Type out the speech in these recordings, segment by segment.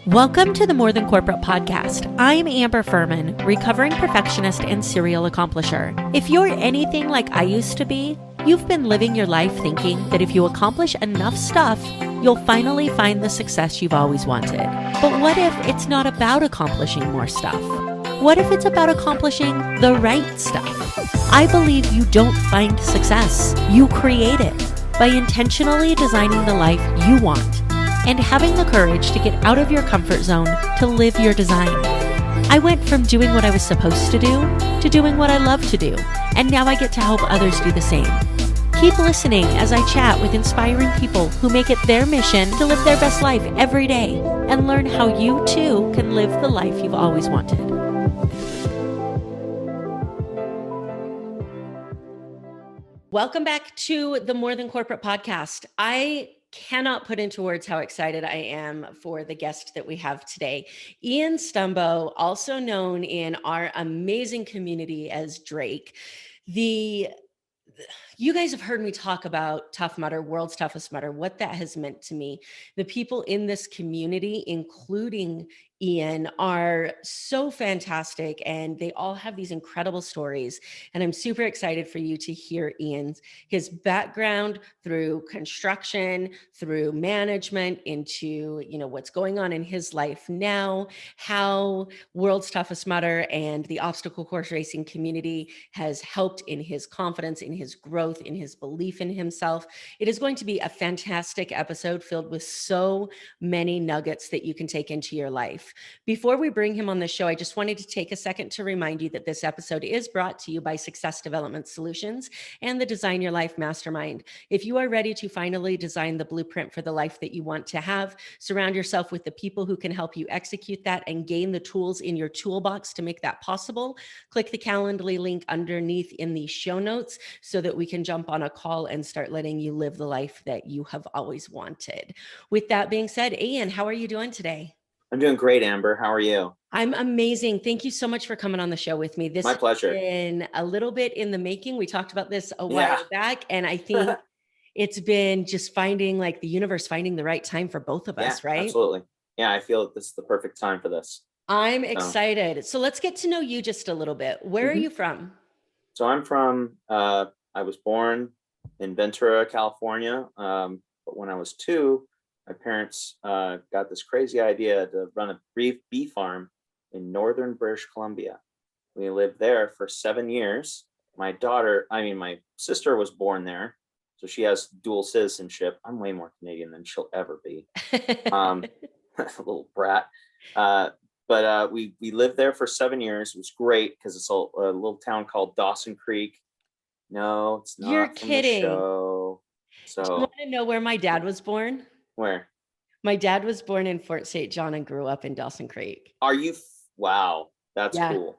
Welcome to the More Than Corporate podcast. I'm Amber Fuhriman, recovering perfectionist and serial accomplisher. If you're anything like I used to be, you've been living your life thinking that if you accomplish enough stuff, you'll finally find the success you've always wanted. But what if it's not about accomplishing more stuff? What if it's about accomplishing the right stuff? I believe you don't find success, you create it by intentionally designing the life you want and having the courage to get out of your comfort zone to live your design. I went from doing what I was supposed to do to doing what I love to do, and now I get to help others do the same. Keep listening as I chat with inspiring people who make it their mission to live their best life every day and learn how you too can live the life you've always wanted. Welcome back to the More Than Corporate podcast. I cannot put into words how excited I am for the guest that we have today. Ian Strombough, also known in our amazing community as Drake. You guys have heard me talk about Tough Mudder, World's Toughest Mudder, what that has meant to me. The people in this community, including Ian, are so fantastic, and they all have these incredible stories. And I'm super excited for you to hear his background through construction, through management, into what's going on in his life now, how World's Toughest Mudder and the obstacle course racing community has helped in his confidence, in his growth, in his belief in himself. It is going to be a fantastic episode filled with so many nuggets that you can take into your life. Before we bring him on the show, I just wanted to take a second to remind you that this episode is brought to you by Success Development Solutions and the Design Your Life Mastermind. If you are ready to finally design the blueprint for the life that you want to have, surround yourself with the people who can help you execute that and gain the tools in your toolbox to make that possible. Click the Calendly link underneath in the show notes so that we can jump on a call and start letting you live the life that you have always wanted. With that being said, Ian, how are you doing today? I'm doing great, Amber. How are you? I'm amazing. Thank you so much for coming on the show with me. This My pleasure. has been a little bit in the making. We talked about this a while back, and I think it's been just finding the universe finding the right time for both of us, right? Absolutely. Yeah, I feel this is the perfect time for this. I'm excited. So let's get to know you just a little bit. Where are you from? So I'm from, I was born in Ventura, California. But when I was 2, my parents got this crazy idea to run a bee farm in northern British Columbia. We lived there for 7 years. My sister was born there, so she has dual citizenship. I'm way more Canadian than she'll ever be. A little brat. But we lived there for 7 years. It was great because it's a little town called Dawson Creek. No, it's not. You're kidding. So, do you want to know where my dad was born? Where? My dad was born in Fort St. John and grew up in Dawson Creek. Are you? Wow, that's cool.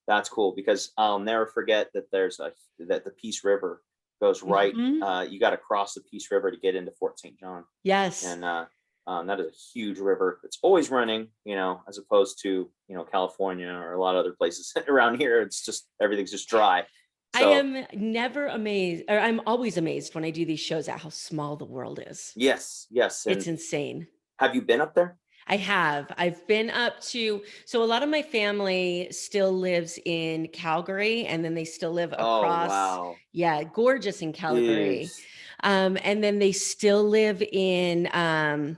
That's cool because I'll never forget that that the Peace River goes right. You got to cross the Peace River to get into Fort St. John. Yes. And that is a huge river. It's always running, as opposed to, California or a lot of other places around here. It's just, everything's just dry. So, I am never amazed, or I'm always amazed when I do these shows at how small the world is. Yes. It's insane. Have you been up there? I have. I've been up to, so a lot of my family still lives in Calgary, and then they still live across. Oh, wow. Yeah, gorgeous in Calgary. And then they still live in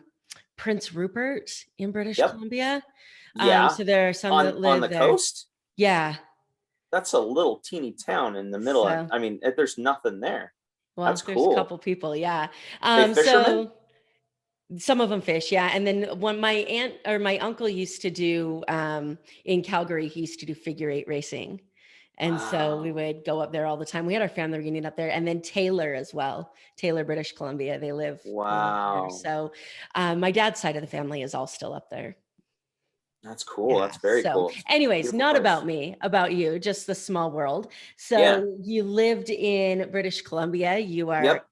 Prince Rupert in British Columbia. Yeah. So there are some that live on the there. Coast. Yeah. That's a little teeny town in the middle. There's nothing there. Well, that's there's cool. A couple people. Yeah. Fishermen? So some of them fish. Yeah. And then when my uncle used to do in Calgary, he used to do figure 8 racing. And so we would go up there all the time. We had our family reunion up there, and then Taylor as well. Taylor, British Columbia. They live. Wow. There. So my dad's side of the family is all still up there. That's cool. Yeah, that's very cool. Anyways, beautiful not place. About me, about you, just the small world. So you lived in British Columbia. You are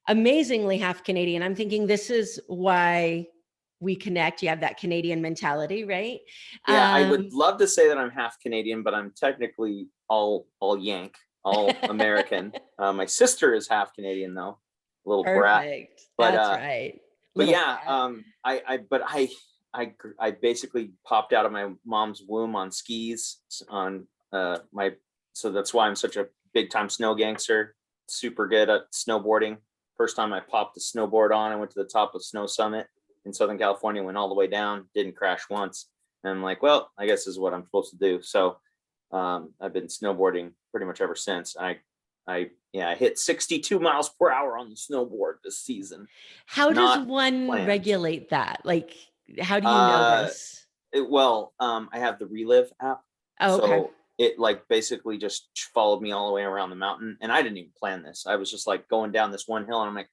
amazingly half Canadian. I'm thinking this is why we connect. You have that Canadian mentality, right? Yeah, I would love to say that I'm half Canadian, but I'm technically all Yank, all American. My sister is half Canadian though, a little brat. But that's right. But yeah, I basically popped out of my mom's womb on skis on so that's why I'm such a big time snow gangster, super good at snowboarding. First time I popped a snowboard on, I went to the top of Snow Summit in Southern California, went all the way down, didn't crash once. And I'm like, well, I guess this is what I'm supposed to do. So I've been snowboarding pretty much ever since. I hit 62 miles per hour on the snowboard this season. How does Not one planned. regulate that? Like, how do you know this? I have the Relive app. Oh, okay. So it like basically just followed me all the way around the mountain. And I didn't even plan this. I was just like going down this one hill and I'm like,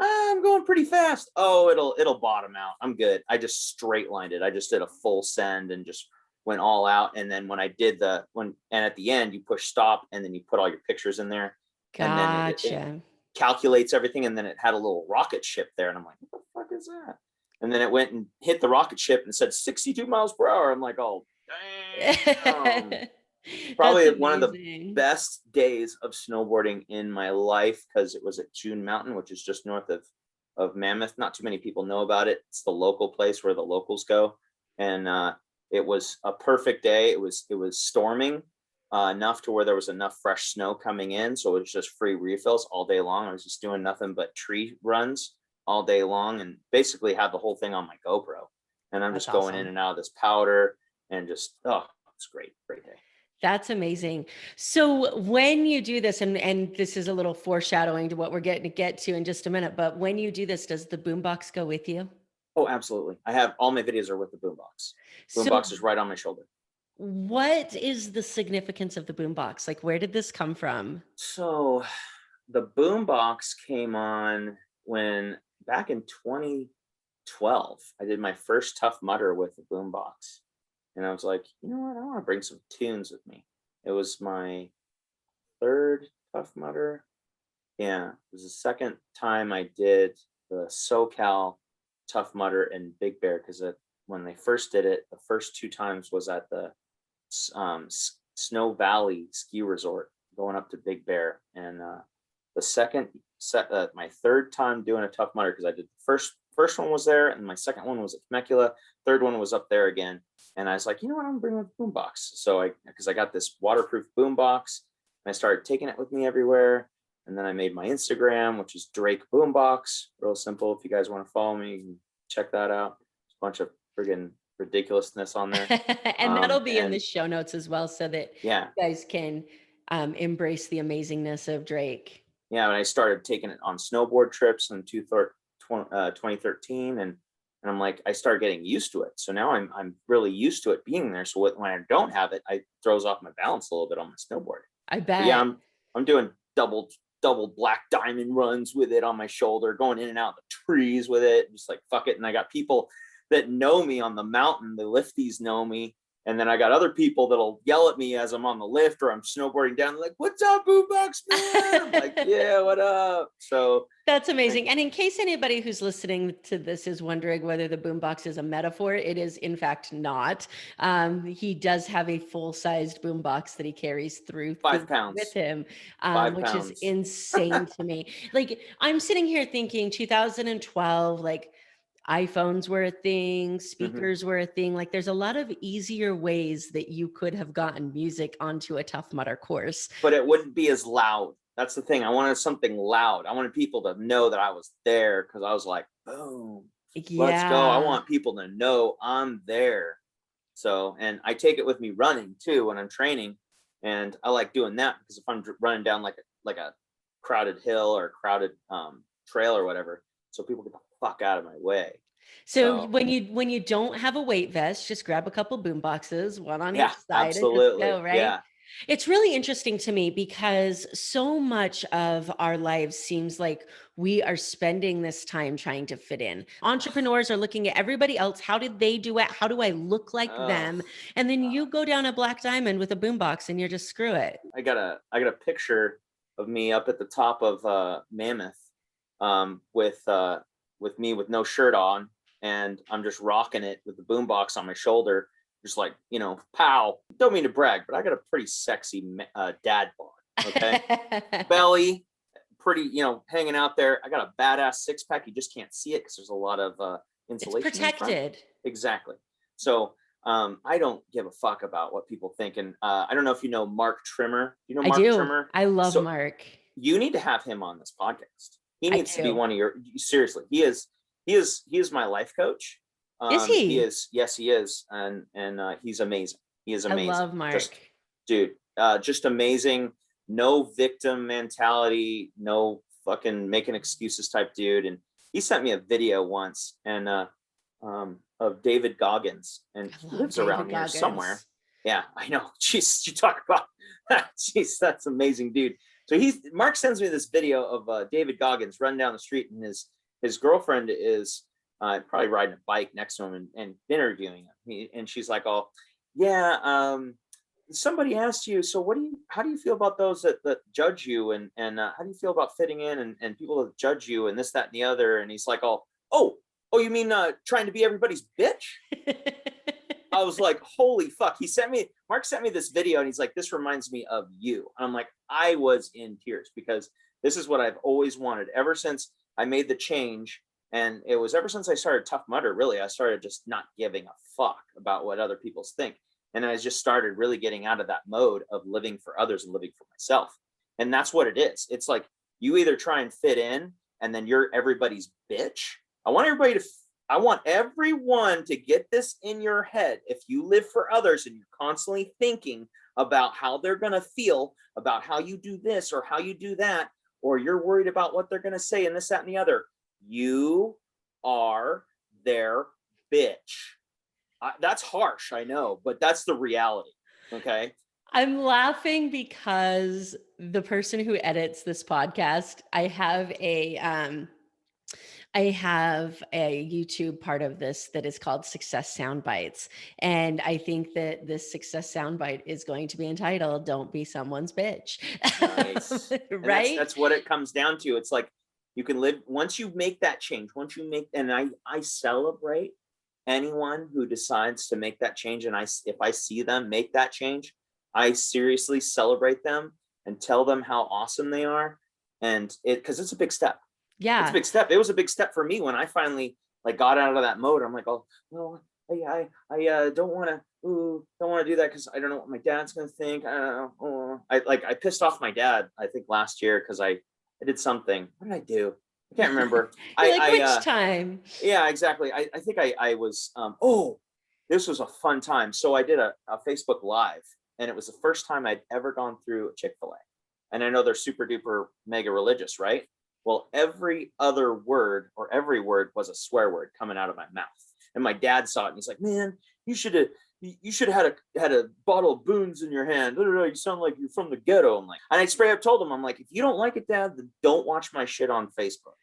I'm going pretty fast. Oh, it'll bottom out. I'm good. I just straight lined it. I just did a full send and just went all out. And then when I did and at the end you push stop and then you put all your pictures in there. And then it calculates everything. And then it had a little rocket ship there. And I'm like, what the fuck is that? And then it went and hit the rocket ship and said 62 miles per hour. I'm like, oh, damn. Probably one of the best days of snowboarding in my life because it was at June Mountain, which is just north of Mammoth. Not too many people know about it. It's the local place where the locals go. And it was a perfect day. It was storming enough to where there was enough fresh snow coming in. So it was just free refills all day long. I was just doing nothing but tree runs all day long and basically had the whole thing on my GoPro. And I'm just going in and out of this powder and just, it's great day. That's amazing. So when you do this, and this is a little foreshadowing to what we're getting to get to in just a minute, but when you do this, does the boombox go with you? Oh, absolutely. I have all my videos are with the boombox. Boombox is right on my shoulder. What is the significance of the boombox? Like, where did this come from? So the boombox came on back in 2012, I did my first Tough Mudder with the boombox. And I was like, you know what? I want to bring some tunes with me. It was my third Tough Mudder. Yeah, it was the second time I did the SoCal Tough Mudder in Big Bear because when they first did it, the first two times was at the Snow Valley ski resort going up to Big Bear. And my third time doing a Tough Mudder because I did the first one was there and my second one was at Temecula. Third one was up there again. And I was like, you know what, I'm bringing a boombox. So because I got this waterproof boombox and I started taking it with me everywhere. And then I made my Instagram, which is Drake Boombox. Real simple. If you guys want to follow me, you can check that out. There's a bunch of friggin' ridiculousness on there. And that'll be in the show notes as well so that you guys can embrace the amazingness of Drake. Yeah, and I started taking it on snowboard trips in 2013 and I'm like, I started getting used to it. So now I'm really used to it being there. So when I don't have it, it throws off my balance a little bit on my snowboard. I bet. But yeah, I'm doing double black diamond runs with it on my shoulder, going in and out of the trees with it, just like fuck it. And I got people that know me on the mountain, the lifties know me. And then I got other people that'll yell at me as I'm on the lift or I'm snowboarding down, like, what's up, boombox man? I'm like, yeah, what up? So that's amazing. And in case anybody who's listening to this is wondering whether the boombox is a metaphor, it is in fact not. He does have a full-sized boombox that he carries through 5 pounds with him, which pounds. is insane to me. Like, I'm sitting here thinking 2012, like, iPhones were a thing, speakers were a thing. Like, there's a lot of easier ways that you could have gotten music onto a Tough Mudder course. But it wouldn't be as loud. That's the thing. I wanted something loud. I wanted people to know that I was there because I was like, boom, let's go. I want people to know I'm there. So, and I take it with me running too when I'm training. And I like doing that because if I'm running down like a crowded hill or crowded trail or whatever, so people get the fuck out of my way. So when you don't have a weight vest, just grab a couple boom boxes, one on each side, absolutely. and just go, right? Yeah. It's really interesting to me because so much of our lives seems like we are spending this time trying to fit in. Entrepreneurs are looking at everybody else. How did they do it? How do I look like them? And then you go down a black diamond with a boombox and you're just screw it. I got a picture of me up at the top of Mammoth with me with no shirt on, and I'm just rocking it with the boombox on my shoulder, just like, you know, pow. Don't mean to brag, but I got a pretty sexy dad bod, okay? Belly, pretty, you know, hanging out there. I got a badass six pack. You just can't see it because there's a lot of insulation. It's protected. exactly. So I don't give a fuck about what people think. And I don't know if you know Mark Trimmer. You know I Mark do. Trimmer? I love So Mark. you need to have him on this podcast. He I needs to be do. one of your, seriously. He is my life coach. Is He he? is, yes, he is. And he's amazing. He is I amazing. love Mark. Just, dude, just amazing. No victim mentality, no fucking making excuses type dude. And he sent me a video once of David Goggins, and I he love lives David around here somewhere. Goggins. Yeah, I know. Jeez, you talk about jeez, that's amazing, dude. So Mark sends me this video of David Goggins running down the street, and his girlfriend is probably riding a bike next to him and interviewing him. And she's like, "Oh, yeah, somebody asked you, so how do you feel about those that judge you, and how do you feel about fitting in and people that judge you and this, that, and the other?" And he's like, oh, you mean trying to be everybody's bitch? I was like, holy fuck. Mark sent me this video, and he's like, this reminds me of you. And I'm like, I was in tears, because this is what I've always wanted ever since I made the change. And it was ever since I started Tough Mudder, really. I started just not giving a fuck about what other people think. And I just started really getting out of that mode of living for others and living for myself. And that's what it is. It's like, you either try and fit in, and then you're everybody's bitch. I want everyone to get this in your head. If you live for others and you're constantly thinking about how they're going to feel about how you do this or how you do that, or you're worried about what they're going to say and this, that, and the other, you are their bitch. That's harsh, I know, but that's the reality. Okay. I'm laughing because the person who edits this podcast, I have a YouTube part of this that is called Success Sound Bites. And I think that this success soundbite is going to be entitled, Don't Be Someone's Bitch. Nice. And Right? that's what it comes down to. It's like, you can live, once you make that change, and I celebrate anyone who decides to make that change. And if I see them make that change, I seriously celebrate them and tell them how awesome they are. And because it's a big step. It's a Yeah. big step. It was a big step for me when I finally got out of that mode. I'm like, oh no, I don't want to do that, because I don't know what my dad's gonna think. I don't know. Oh. I pissed off my dad, I think last year, because I did something. What did I do? I can't remember. You're like, which time? Yeah, exactly. I think I was this was a fun time. So I did a Facebook Live, and it was the first time I'd ever gone through a Chick-fil-A. And I know they're super duper mega religious, right? Well, every word was a swear word coming out of my mouth. And my dad saw it, and he's like, man, you should have had a bottle of Boone's in your hand. You sound like you're from the ghetto. And I straight up told him, I'm like, if you don't like it, Dad, then don't watch my shit on Facebook.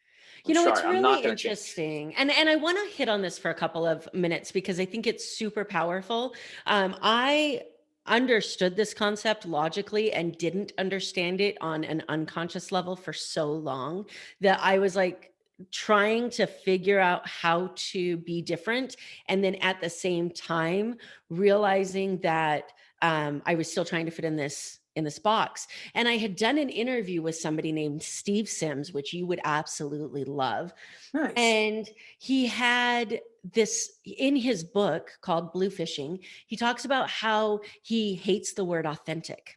It's I'm really not going to change. interesting. And I want to hit on this for a couple of minutes because I think it's super powerful. I understood this concept logically and didn't understand it on an unconscious level for so long that I was like trying to figure out how to be different. And then at the same time, realizing that I was still trying to fit in this box. And I had done an interview with somebody named Steve Sims, which you would absolutely love. Nice. And he had this in his book called Blue Fishing. He talks about how he hates the word authentic,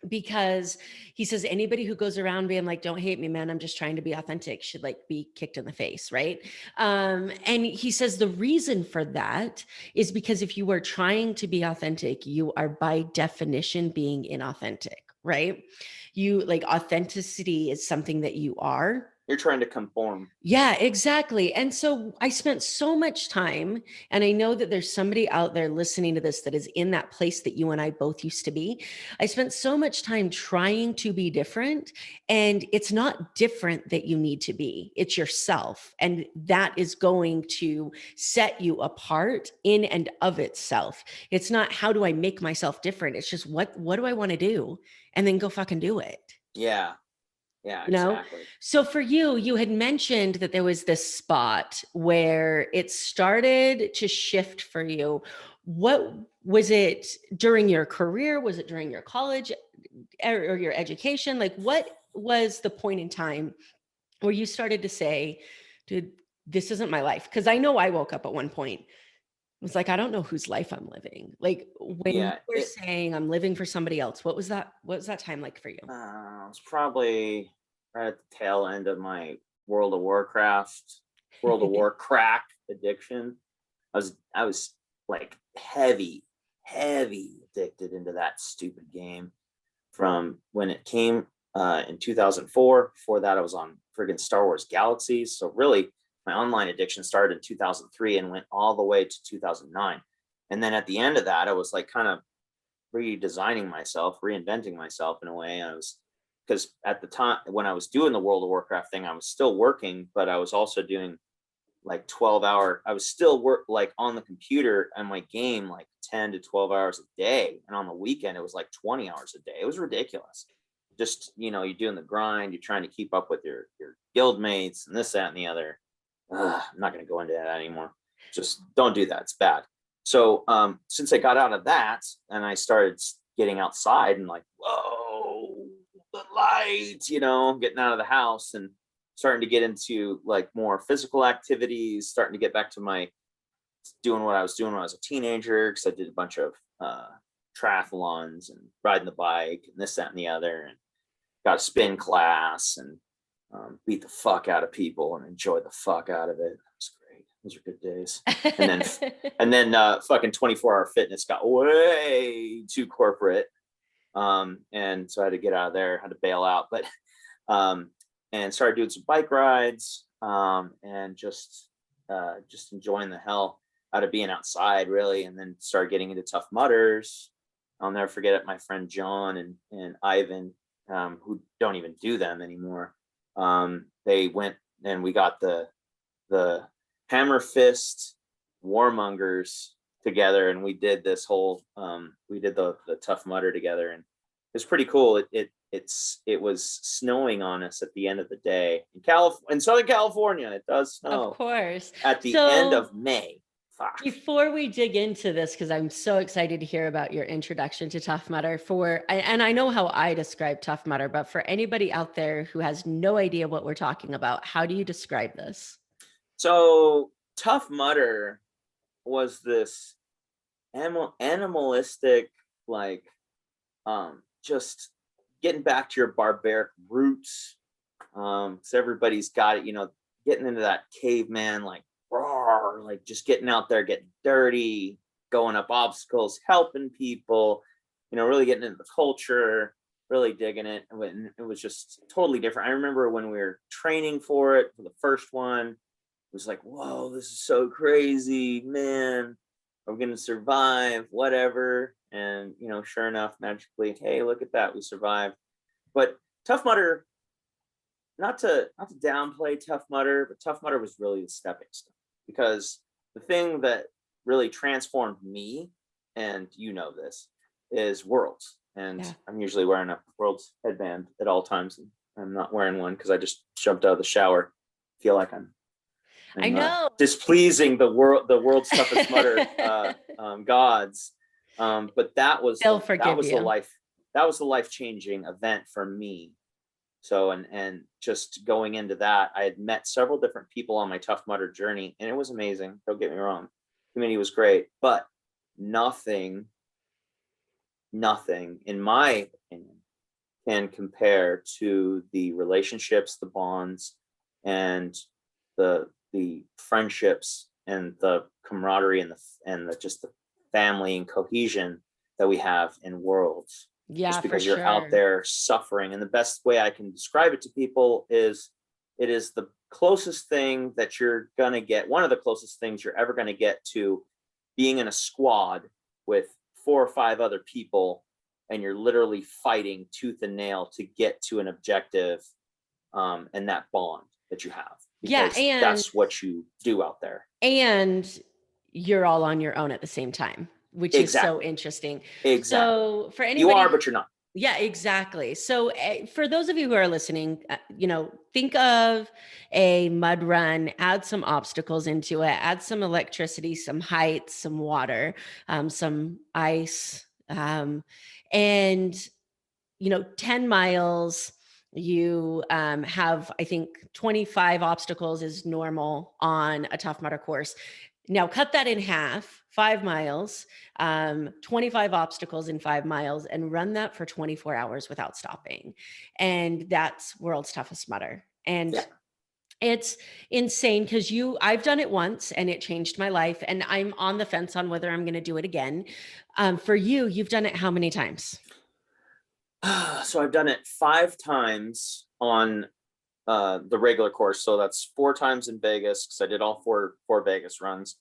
because he says anybody who goes around being like, don't hate me, man, I'm just trying to be authentic, should be kicked in the face, right? And he says the reason for that is because if you are trying to be authentic, you are by definition being inauthentic, right? Authenticity is something that you are. You're trying to conform. Yeah, exactly. And so I spent so much time, and I know that there's somebody out there listening to this that is in that place that you and I both used to be. I spent so much time trying to be different, and it's not different that you need to be. It's yourself, and that is going to set you apart in and of itself. It's not how do I make myself different? It's just what do I want to do? And then go fucking do it. Yeah. Yeah, exactly. So for you had mentioned that there was this spot where it started to shift for you. What was it during your career? Was it during your college or your education? What was the point in time where you started to say, dude, this isn't my life? Because I know I woke up at one point It's like, I don't know whose life I'm living. Like when you Yeah, were saying I'm living for somebody else, what was that? What was that time like for you? it was probably right at the tail end of my World of Warcraft, World of War crack addiction. I was like heavy addicted into that stupid game from when it came in 2004. Before that, I was on friggin' Star Wars Galaxies. So really, my online addiction started in 2003 and went all the way to 2009. And then at the end of that, I was like kind of redesigning myself, reinventing myself in a way. I was, because at the time when I was doing the World of Warcraft thing, I was still working, but I was also doing like 12-hour, I was still work like on the computer and my game like 10 to 12 hours a day. And on the weekend, it was like 20 hours a day. It was ridiculous. Just, you're doing the grind, you're trying to keep up with your guild mates and this, that, and the other. I'm not going to go into that anymore. Just don't do that. It's bad. So since I got out of that and I started getting outside and like, whoa, the light, getting out of the house and starting to get into like more physical activities, starting to get back to my doing what I was doing when I was a teenager, because I did a bunch of triathlons and riding the bike and this, that, and the other, and got a spin class and beat the fuck out of people and enjoy the fuck out of it. It was great. Those are good days. And then fucking 24-hour fitness got way too corporate. And so I had to get out of there, had to bail out, but and started doing some bike rides, and just enjoying the hell out of being outside, really. And then started getting into Tough Mudders. I'll never forget it. My friend John and Ivan, who don't even do them anymore. They went and we got the Hammer Fist Warmongers together, and we did this whole we did the Tough Mudder together, and it was pretty cool. It was snowing on us at the end of the day in Southern California. It does snow, of course, at the end so of May. Fuck. before we dig into this, because I'm so excited to hear about your introduction to Tough Mudder, and I know how I describe Tough Mudder, but for anybody out there who has no idea what we're talking about, how do you describe this? So Tough Mudder was this animalistic, like just getting back to your barbaric roots. So everybody's got it, getting into that caveman, like roar, like just getting out there, getting dirty, going up obstacles, helping people, really getting into the culture, really digging it. And it was just totally different. I remember when we were training for it for the first one, it was like, whoa, this is so crazy, man. Are we going to survive? Whatever. And, sure enough, magically, hey, look at that. We survived. But Tough Mudder, not to downplay Tough Mudder, but Tough Mudder was really the stepping stone, because the thing that really transformed me, and this, is Worlds. And yeah. I'm usually wearing a Worlds headband at all times. And I'm not wearing one because I just jumped out of the shower. Feel like I'm I know displeasing the world's toughest mudder gods. But that was the life-changing event for me. So and just going into that, I had met several different people on my Tough Mudder journey, and it was amazing. Don't get me wrong, the community was great, but nothing, in my opinion, can compare to the relationships, the bonds, and the friendships and the camaraderie and the just the family and cohesion that we have in Worlds. Yeah, just because for you're sure. out there suffering. And the best way I can describe it to people is it is the closest thing that you're going to get, one of the closest things you're ever going to get to being in a squad with 4 or 5 other people, and you're literally fighting tooth and nail to get to an objective, and that bond that you have. Yeah, and that's what you do out there. And you're all on your own at the same time, which is so interesting. Exactly. So for anybody, you are, but you're not. Yeah, exactly. So for those of you who are listening, think of a mud run, add some obstacles into it, add some electricity, some height, some water, some ice, and 10 miles. You have, I think, 25 obstacles is normal on a Tough Mudder course. Now cut that in half, 5 miles, 25 obstacles in 5 miles, and run that for 24 hours without stopping. And that's world's toughest mudder. And Yeah. it's insane because I've done it once and it changed my life. And I'm on the fence on whether I'm going to do it again. For you, you've done it how many times? So I've done it 5 times on the regular course. So that's 4 times in Vegas because I did all four Vegas runs.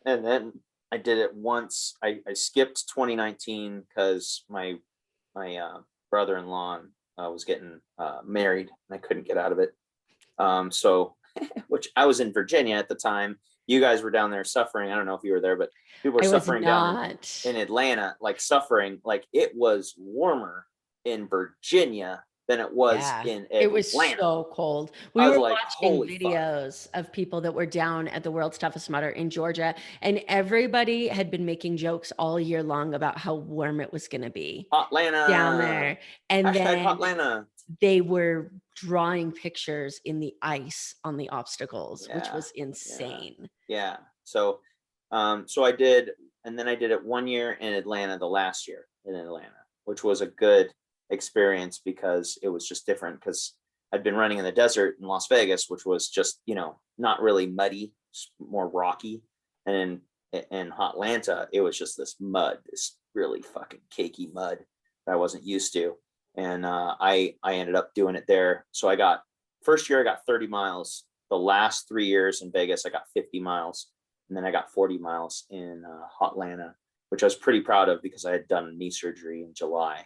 And then I did it once. I skipped 2019 because my brother-in-law was getting married and I couldn't get out of it. So, which I was in Virginia at the time. You guys were down there suffering. I don't know if you were there, but people were I was suffering down not. in Atlanta, like suffering. Like it was warmer in Virginia than it was Yeah, in it was Atlanta. so cold. We I was were like, watching holy fuck. videos of people that were down at the World's Toughest Mudder in Georgia, and everybody had been making jokes all year long about how warm it was going to be down Hotlanta. there. And Hashtag then Hotlanta. they were drawing pictures in the ice on the obstacles, which Yeah. was Yeah. insane. Yeah. So I did, and then I did it 1 year in Atlanta, the last year in Atlanta, which was a good experience because it was just different because I'd been running in the desert in Las Vegas, which was just, not really muddy, more rocky. And in Hotlanta, it was just this mud, this really fucking cakey mud that I wasn't used to. And I ended up doing it there. So first year I got 30 miles. The last 3 years in Vegas, I got 50 miles. And then I got 40 miles in Hotlanta, which I was pretty proud of because I had done knee surgery in July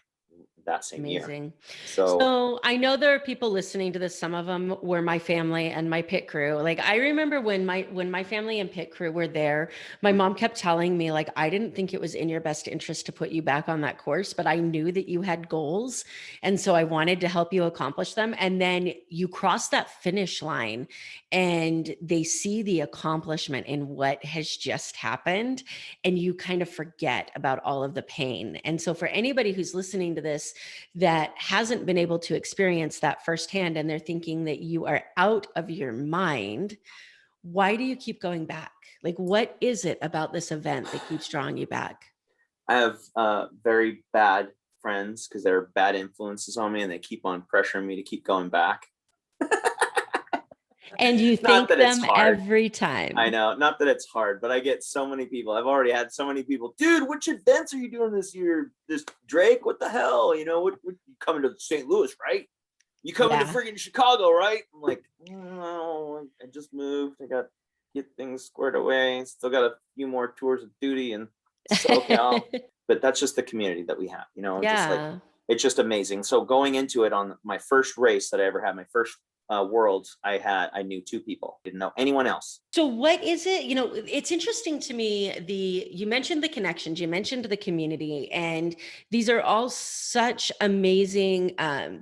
that same year. Amazing. So So I know there are people listening to this. Some of them were my family and my pit crew. Like I remember when my family and pit crew were there, my mom kept telling me like, I didn't think it was in your best interest to put you back on that course, but I knew that you had goals. And so I wanted to help you accomplish them. And then you cross that finish line and they see the accomplishment in what has just happened. And you kind of forget about all of the pain. And so for anybody who's listening to this that hasn't been able to experience that firsthand and they're thinking that you are out of your mind, why do you keep going back? Like, what is it about this event that keeps drawing you back? I have very bad friends because they're bad influences on me and they keep on pressuring me to keep going back. And you Not thank that it's them hard. every time. I know, not that it's hard, but I get so many people. I've already had so many people, dude, which events are you doing this year? This Drake, what the hell? What you coming to St. Louis, right? You coming to Yeah. freaking Chicago, right? I'm like, no, I just moved. I got to get things squared away. Still got a few more tours of duty in SoCal. But that's just the community that we have, just like, Yeah. it's just amazing. So going into it on my first race that I ever had, my first worlds, I knew 2 people, didn't know anyone else. So what is it? It's interesting to me, you mentioned the connections, you mentioned the community, and these are all such amazing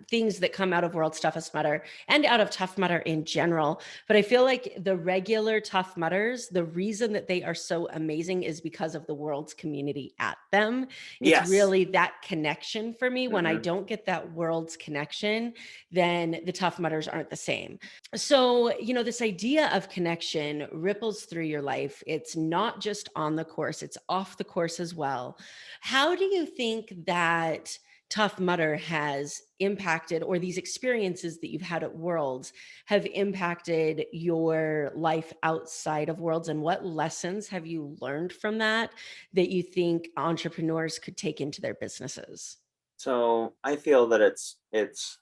things that come out of World's Toughest Mudder and out of Tough Mudder in general. But I feel like the regular Tough Mudders, the reason that they are so amazing is because of the world's community at them. It's Yes. really that connection for me. When I don't get that world's connection, then the Tough Mudders aren't the same. So, this idea of connection ripples through your life. It's not just on the course, it's off the course as well. How do you think that Tough Mudder has impacted, or these experiences that you've had at Worlds have impacted your life outside of Worlds? And what lessons have you learned from that you think entrepreneurs could take into their businesses? So I feel that it's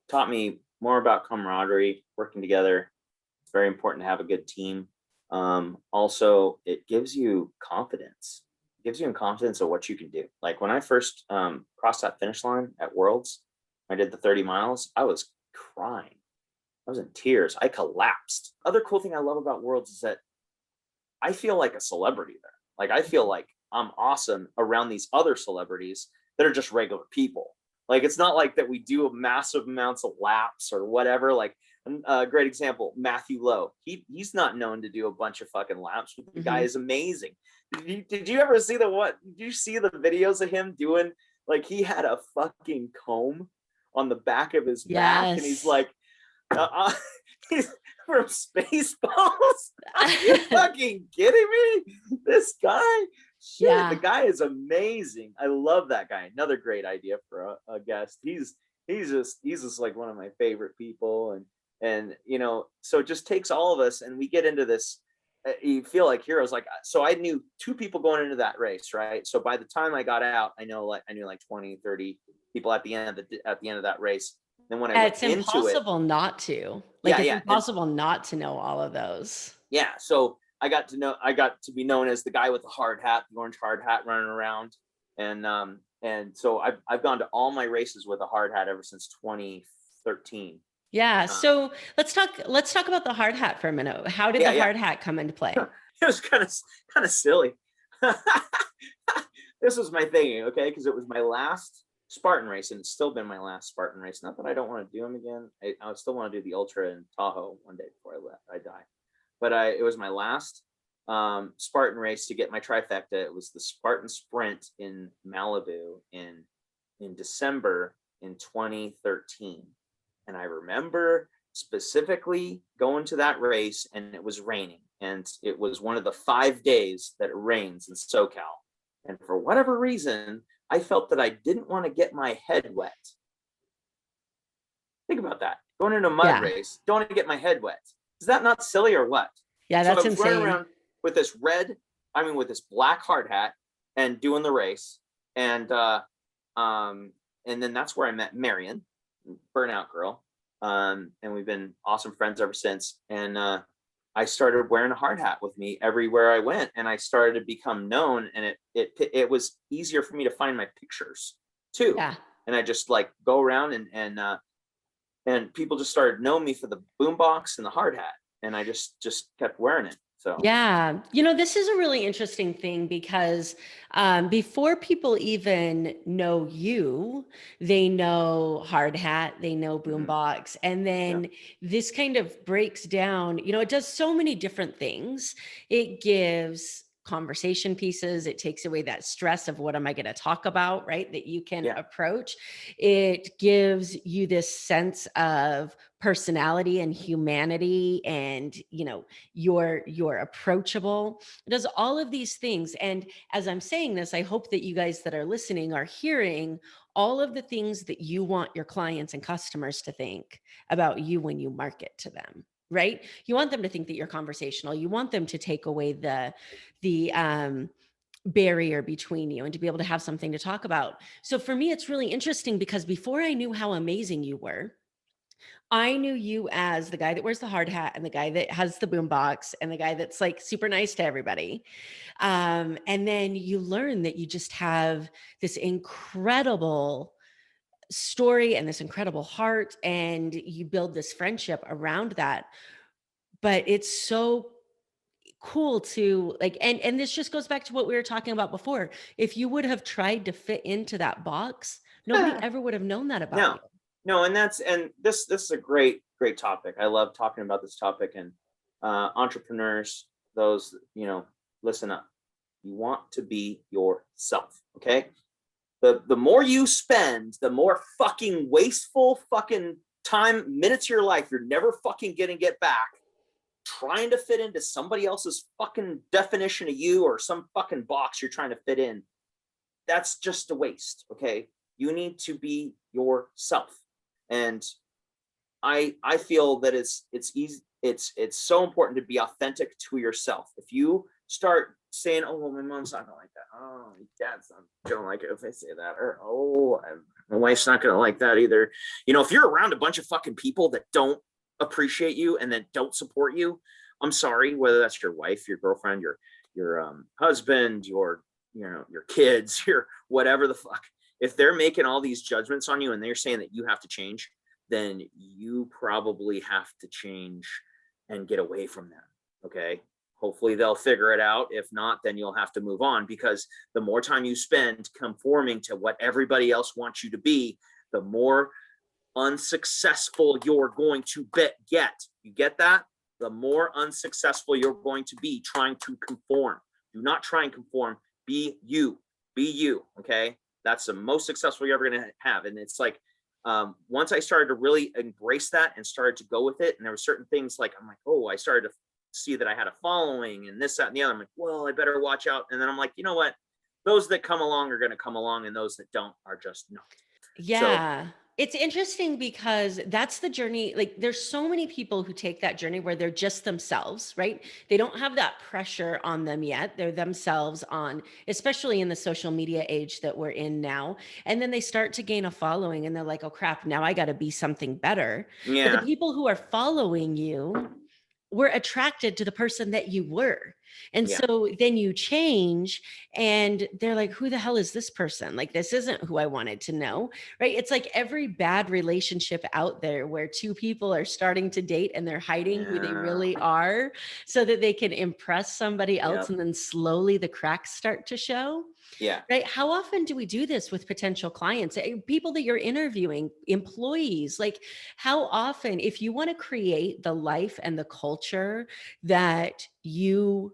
taught me more about camaraderie, working together. It's very important to have a good team. Also, it gives you confidence. It gives you confidence of what you can do. Like when I first crossed that finish line at Worlds, I did the 30 miles. I was crying. I was in tears. I collapsed. Other cool thing I love about Worlds is that I feel like a celebrity there. Like I feel like I'm awesome around these other celebrities that are just regular people. Like it's not like that we do massive amounts of laps or whatever. Like a great example, Matthew Lowe. He's not known to do a bunch of fucking laps. The guy is amazing. Did you ever see did you see the videos of him doing, like he had a fucking comb on the back of his back and he's Yes. like, uh, he's from Spaceballs? Are you fucking kidding me? This guy, shit, Yeah. the guy is amazing. I love that guy. Another great idea for a guest. He's just like one of my favorite people, and you know, so it just takes all of us, and we get into this. You feel like heroes. Like, so I knew 2 people going into that race, right? So by the time I got out, I knew like 20, 30 people at the end of that race. Then when I went It's into it, impossible not to. Like, yeah, it's yeah, and impossible not to know all of those. yeah. So I got to be known as the guy with the hard hat, the orange hard hat, running around, and so I've gone to all my races with a hard hat ever since 2013. Yeah. So let's talk about the hard hat for a minute. How did the hard hat come into play? It was kind of silly. This was my thing, okay, because it was my last Spartan race, and it's still been my last Spartan race. Not that I don't want to do them again. I still want to do the ultra in Tahoe one day before I die. But it was my last Spartan race to get my trifecta. It was the Spartan Sprint in Malibu in December in 2013. And I remember specifically going to that race, and it was raining, and it was one of the 5 days that it rains in SoCal. And for whatever reason, I felt that I didn't want to get my head wet. Think about that. Going in a mud race, don't want to get my head wet. Is that not silly or what? Yeah, that's insane. Running around with this with this black hard hat and doing the race. And then that's where I met Marion, Burnout Girl. And we've been awesome friends ever since. And I started wearing a hard hat with me everywhere I went, and I started to become known, and it was easier for me to find my pictures too. Yeah. And I just like go around and people just started knowing me for the boombox and the hard hat, and I just kept wearing it. So yeah, you know, this is a really interesting thing because before people even know you, they know hard hat, they know boombox, and then this kind of breaks down. You know, it does so many different things. It gives conversation pieces. It takes away that stress of what am I going to talk about, right? That you can approach. It gives you this sense of personality and humanity, and you know, you're approachable. It does all of these things. And as I'm saying this, I hope that you guys that are listening are hearing all of the things that you want your clients and customers to think about you when you market to them, right? You want them to think that you're conversational. You want them to take away the barrier between you and to be able to have something to talk about. So for me, it's really interesting because before I knew how amazing you were, I knew you as the guy that wears the hard hat and the guy that has the boombox and the guy that's like super nice to everybody. And then you learn that you just have this incredible story and this incredible heart, and you build this friendship around that. But it's so cool to like, and this just goes back to what we were talking about before. If you would have tried to fit into that box, nobody ever would have known that about you. No, and this is a great topic. I love talking about this topic. And entrepreneurs, those, you know, listen up. You want to be yourself, okay? The more you spend, the more fucking wasteful fucking time, minutes of your life you're never fucking gonna get back trying to fit into somebody else's fucking definition of you or some fucking box you're trying to fit in. That's just a waste, okay? You need to be yourself. And I feel that it's easy. It's so important to be authentic to yourself. If you start saying, "Oh, well, my mom's not gonna like that. Oh, my dad's not gonna like it if I say that," or "Oh, my wife's not gonna like that either." You know, if you're around a bunch of fucking people that don't appreciate you and that don't support you, I'm sorry, whether that's your wife, your girlfriend, your husband, your kids, your whatever the fuck. If they're making all these judgments on you and they're saying that you have to change, then you probably have to change and get away from them. Okay. Hopefully they'll figure it out. If not, then you'll have to move on, because the more time you spend conforming to what everybody else wants you to be, the more unsuccessful you're going to get. You get that? The more unsuccessful you're going to be trying to conform. Do not try and conform. Be you. Be you. Okay. That's the most successful you're ever going to have. And it's like, once I started to really embrace that and started to go with it, and there were certain things like, I'm like, oh, I started to see that I had a following and this, that, and the other. I'm like, well, I better watch out. And then I'm like, you know what? Those that come along are going to come along, and those that don't are just not. So Yeah. It's interesting because that's the journey. Like, there's so many people who take that journey where they're just themselves, right? They don't have that pressure on them yet. They're themselves on, especially in the social media age that we're in now. And then they start to gain a following and they're like, oh crap, now I got to be something better. But the yeah, people who are following you were attracted to the person that you were. And yeah, so then you change and they're like, who the hell is this person? Like, this isn't who I wanted to know, right? It's like every bad relationship out there where two people are starting to date and they're hiding who they yeah, really are so that they can impress somebody yeah, else. And then slowly the cracks start to show. yeah, Right? How often do we do this with potential clients, people that you're interviewing, employees? Like, how often, if you want to create the life and the culture that you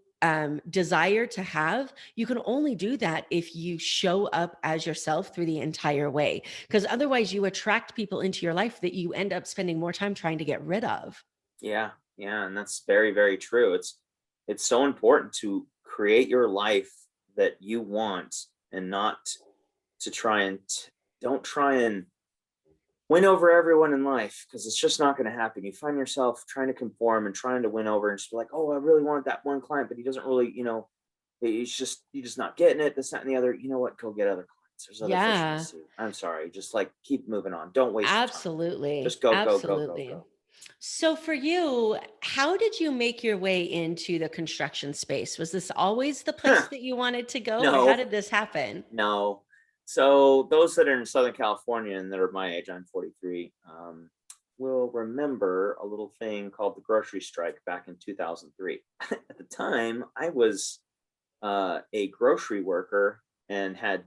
desire to have, you can only do that if you show up as yourself through the entire way. Because otherwise, you attract people into your life that you end up spending more time trying to get rid of. yeah, yeah. And that's very, very true. It's so important to create your life that you want, and not to try and don't try and win over everyone in life, because it's just not going to happen. You find yourself trying to conform and trying to win over, and just be like, oh, I really want that one client, but he doesn't really, you're just not getting it, this, that, and the other. You know what? Go get other clients. There's other fish in the Yeah, sea. I'm sorry. Just like keep moving on. Don't waste your time. absolutely. Just go, go, go, go, Absolutely. go. So for you, how did you make your way into the construction space? Was this always the place that you wanted to go, or how No, did this happen? no. So those that are in Southern California and that are my age, I'm 43, will remember a little thing called the grocery strike back in 2003. At the time, I was a grocery worker and had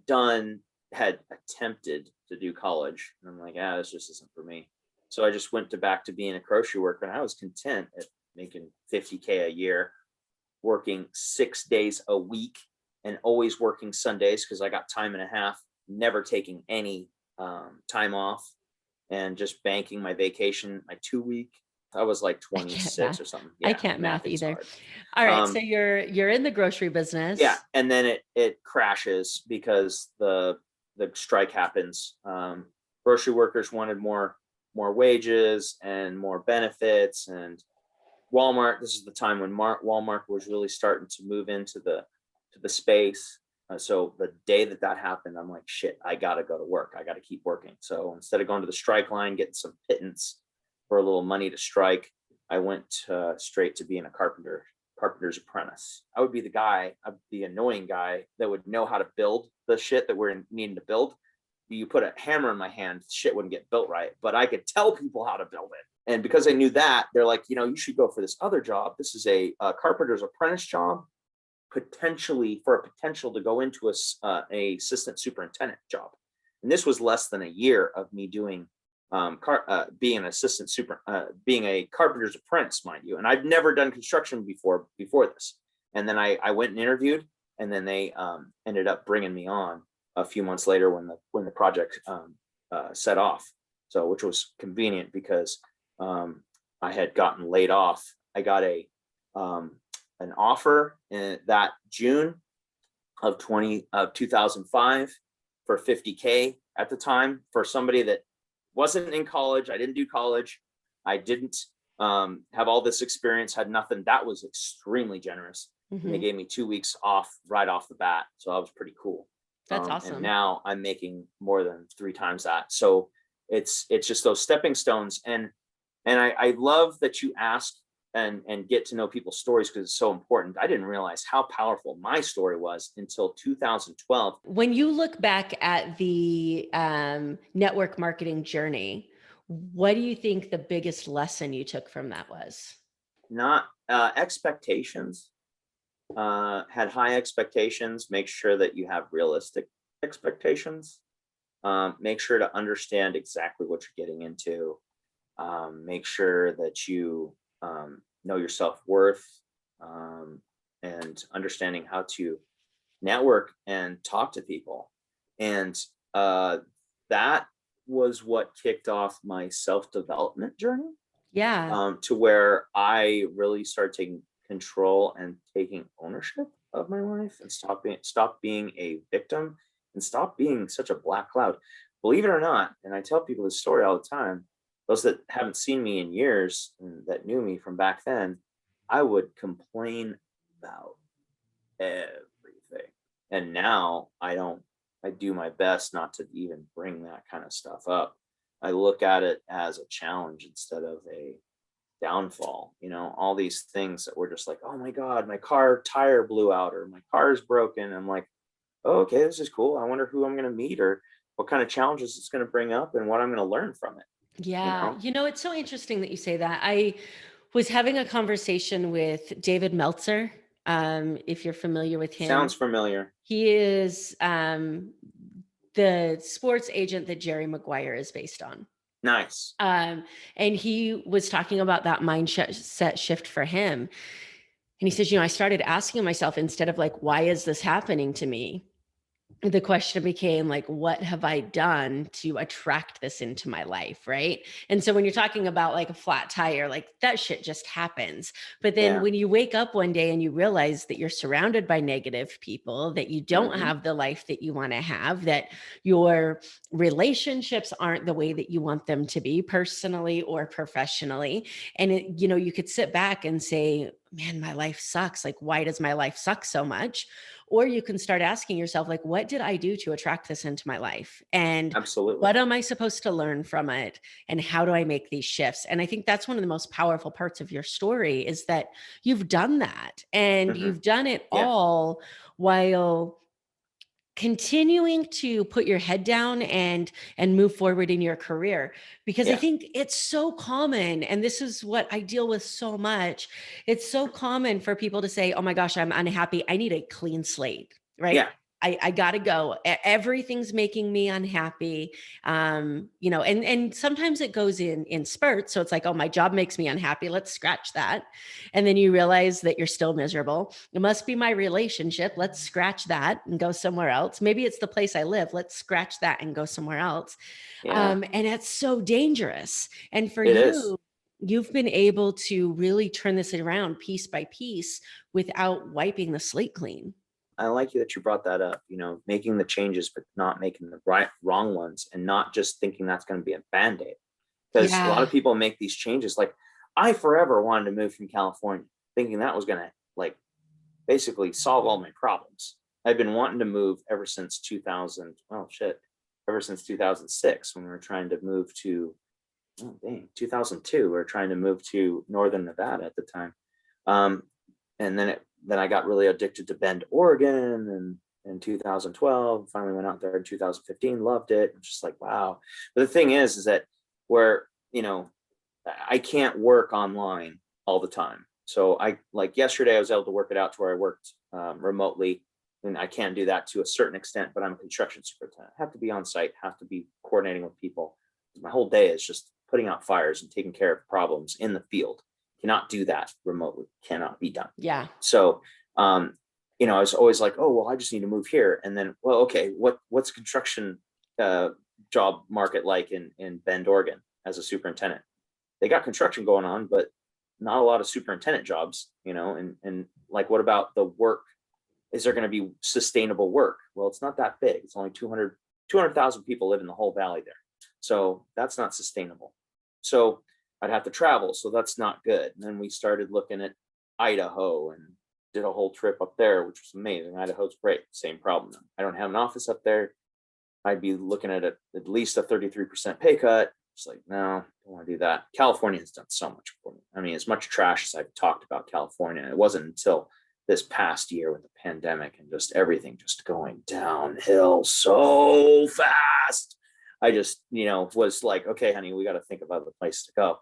attempted to do college. And I'm like, this just isn't for me. So I just went back to being a grocery worker, and I was content at making 50K a year, working 6 days a week, and always working Sundays because I got time and a half, never taking any time off, and just banking my vacation, my 2 week. I was like I can't 26 math. or something. I Yeah, can't math math is either. hard. All right, so Um, you're in the grocery yeah, business. and then it crashes because the strike happens. Grocery workers wanted more wages and more benefits, and Walmart. This is the time when Walmart was really starting to move into the space. So the day that happened, I'm like, shit, I gotta go to work. I gotta keep working. So instead of going to the strike line, getting some pittance for a little money to strike, I went straight to being a carpenter's apprentice. I would be the guy, the annoying guy that would know how to build the shit that we're needing to build. You put a hammer in my hand, shit wouldn't get built right, but I could tell people how to build it. And because I knew that, they're like, you should go for this other job. This is a carpenter's apprentice job, potentially for a potential to go into a assistant superintendent job. And this was less than a year of me doing being an being a carpenter's apprentice, mind you. And I've never done construction before this. And then I went and interviewed, and then they ended up bringing me on a few months later when the project set off. So, which was convenient because I had gotten laid off. I got an offer in that June of 2005 for 50K at the time, for somebody that wasn't in college. I didn't do college. I didn't have all this experience, had nothing. That was extremely generous. And they Mhm. gave me 2 weeks off right off the bat. So that was pretty cool. That's And awesome. now I'm making more than 3 times that. So it's just those stepping stones. And I love that you ask and get to know people's stories, because it's so important. I didn't realize how powerful my story was until 2012. When you look back at the network marketing journey, what do you think the biggest lesson you took from that was? Not expectations. Had high expectations. Make sure that you have realistic expectations. Make sure to understand exactly what you're getting into. Make sure that you know your self-worth, and understanding how to network and talk to people. And that was what kicked off my self-development journey, Yeah. to where I really started taking control and taking ownership of my life, and stop being a victim, and stop being such a black cloud. Believe it or not, and I tell people this story all the time, those that haven't seen me in years and that knew me from back then, I would complain about everything. And now I don't, I do my best not to even bring that kind of stuff up. I look at it as a challenge instead of a downfall. All these things that were just like, oh my God, my car tire blew out, or my car is broken. I'm like, oh, okay, this is cool. I wonder who I'm going to meet, or what kind of challenges it's going to bring up, and what I'm going to learn from it. Yeah. It's so interesting that you say that. I was having a conversation with David Meltzer. If you're familiar with him, Sounds familiar. he is the sports agent that Jerry Maguire is based on. Nice. And he was talking about that mindset shift for him. And he says, I started asking myself, instead of like, why is this happening to me? The question became like, what have I done to attract this into my life? Right. And so when you're talking about like a flat tire, like that shit just happens. But then Yeah. when you wake up one day and you realize that you're surrounded by negative people, that you don't have the life that you want to have, that your relationships aren't the way that you want them to be, personally or professionally. And you could sit back and say, man, my life sucks. Like, why does my life suck so much? Or you can start asking yourself, like, what did I do to attract this into my life? And Absolutely. what am I supposed to learn from it? And how do I make these shifts? And I think that's one of the most powerful parts of your story, is that you've done that, and you've done it all while continuing to put your head down and move forward in your career. Because I think it's so common, and this is what I deal with so much. It's so common for people to say, oh my gosh, I'm unhappy, I need a clean slate, right? Yeah. I gotta go. Everything's making me unhappy. And sometimes it goes in spurts. So it's like, oh, my job makes me unhappy. Let's scratch that. And then you realize that you're still miserable. It must be my relationship. Let's scratch that and go somewhere else. Maybe it's the place I live. Let's scratch that and go somewhere else. Yeah. And it's so dangerous. And for It is. you've been able to really turn this around piece by piece without wiping the slate clean. I like you that you brought that up, making the changes, but not making the wrong ones, and not just thinking that's going to be a Band-Aid. Because a lot of people make these changes. Like, I forever wanted to move from California, thinking that was going to like basically solve all my problems. I've been wanting to move ever since 2006, when we were trying to move to, 2002, we were trying to move to Northern Nevada at the time. And then I got really addicted to Bend, Oregon, and in 2012, finally went out there in 2015, loved it. I'm just like, wow. But the thing is that I can't work online all the time. So like yesterday, I was able to work it out to where I worked remotely, and I can do that to a certain extent, but I'm a construction superintendent. I have to be on site, have to be coordinating with people. My whole day is just putting out fires and taking care of problems in the field. Cannot do that remotely, cannot be done. Yeah. So, I was always like, oh, well, I just need to move here. And then, well, okay, what's construction job market like in Bend, Oregon as a superintendent? They got construction going on, but not a lot of superintendent jobs, and like, what about the work? Is there going to be sustainable work? Well, it's not that big. It's only 200,000 people live in the whole valley there. So that's not sustainable. So I'd have to travel. So that's not good. And then we started looking at Idaho and did a whole trip up there, which was amazing. Idaho's great. Same problem. I don't have an office up there. I'd be looking at at least a 33% pay cut. It's like, no, don't want to do that. California has done so much for me. I mean, as much trash as I've talked about California, it wasn't until this past year with the pandemic and just everything just going downhill so fast. I just, was like, okay, honey, we got to think of other places to go.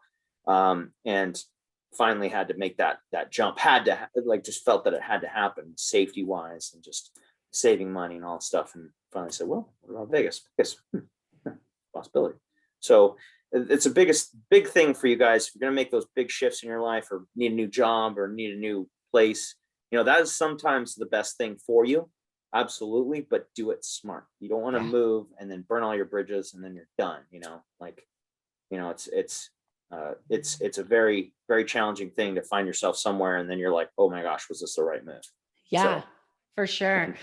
And finally had to make that jump, just felt that it had to happen safety wise and just saving money and all that stuff. And finally said, well, what about Vegas? Because possibility. So it's a big thing for you guys. If you're going to make those big shifts in your life, or need a new job, or need a new place, that is sometimes the best thing for you. absolutely, but do it smart. You don't want to Yeah. move and then burn all your bridges and then you're done, like, it's a very, very challenging thing to find yourself somewhere and then you're like, oh my gosh, was this the right move? Yeah, So, for sure. and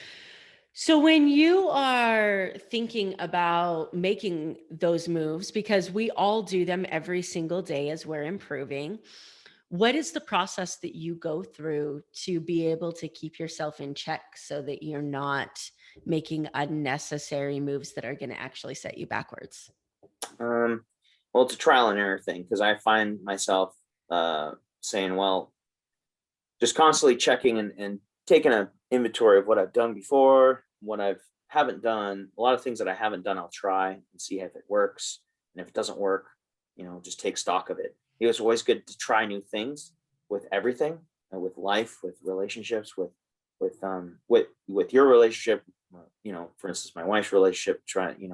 So when you are thinking about making those moves, because we all do them every single day as we're improving, what is the process that you go through to be able to keep yourself in check so that you're not making unnecessary moves that are going to actually set you backwards? um, well, it's a trial and error thing because I find myself saying, well, just constantly checking and taking an inventory of what I've done before, what I've haven't done. A lot of things that I haven't done, I'll try and see if it works. And if it doesn't work, just take stock of it. It was always good to try new things with everything, with life, with relationships, with your relationship. For instance, my wife's relationship. Trying,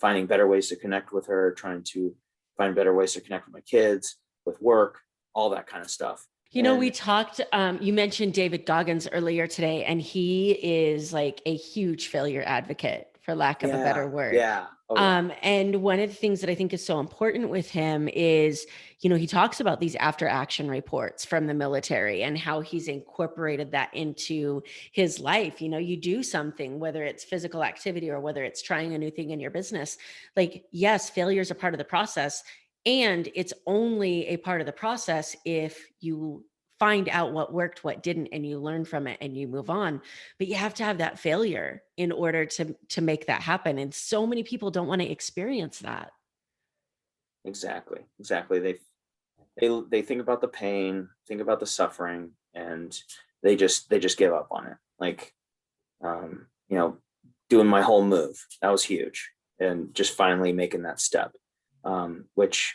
finding better ways to connect with her, trying to find better ways to connect with my kids, with work, all that kind of stuff. We And talked, you mentioned David Goggins earlier today, and he is like a huge failure advocate, for lack of a better yeah, word. yeah, oh yeah, And one of the things that I think is so important with him is, he talks about these after action reports from the military and how he's incorporated that into his life. You do something, whether it's physical activity or whether it's trying a new thing in your business. Like, yes, failure is a part of the process. And it's only a part of the process if you find out what worked, what didn't, and you learn from it and you move on. But you have to have that failure in order to make that happen. And so many people don't want to experience that. exactly. They think about the pain, think about the suffering, and they just give up on it. Like, um, you know, doing my whole move, that was huge, and just finally making that step, which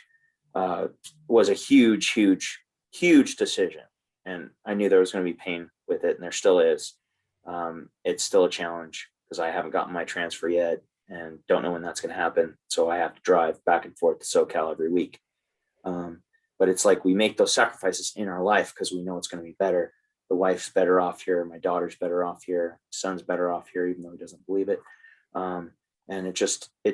uh, was a huge, huge, huge decision. And I knew there was going to be pain with it, and there still is. It's still a challenge because I haven't gotten my transfer yet and don't know when that's going to happen. So I have to drive back and forth to SoCal every week. Um, but it's like we make those sacrifices in our life because we know it's going to be better. The wife's better off here. My daughter's better off here. Son's better off here, even though he doesn't believe it. Um, and it's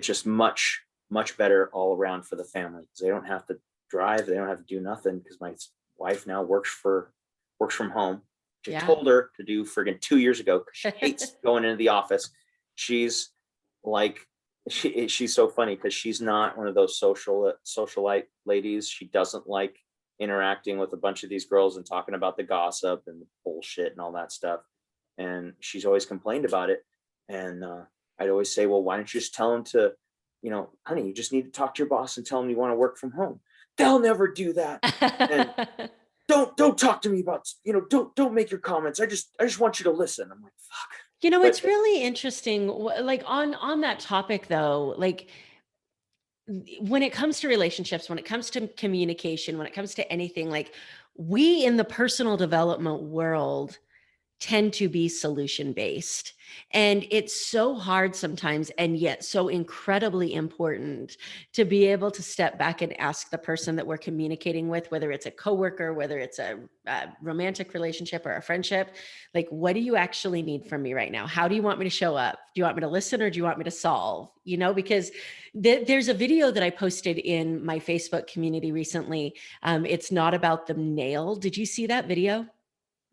just much, much better all around for the family because they don't have to drive. They don't have to do nothing because my wife now works from home. She Yeah. told her to do friggin' 2 years ago because she hates going into the office. She's like, she's so funny because she's not one of those socialite ladies. She doesn't like interacting with a bunch of these girls and talking about the gossip and the bullshit and all that stuff. And she's always complained about it. And I'd always say, well, why don't you just tell them to, honey, you just need to talk to your boss and tell them you want to work from home. They'll never do that. And don't talk to me about, don't make your comments. I just want you to listen. I'm like, fuck. It's But really interesting. Like on that topic though, like when it comes to relationships, when it comes to communication, when it comes to anything, like we in the personal development world tend to be solution based. And it's so hard sometimes, and yet so incredibly important to be able to step back and ask the person that we're communicating with, whether it's a coworker, whether it's a romantic relationship or a friendship, like, what do you actually need from me right now? How do you want me to show up? Do you want me to listen or do you want me to solve? Because there's a video that I posted in my Facebook community recently. It's not about the nail. Did you see that video?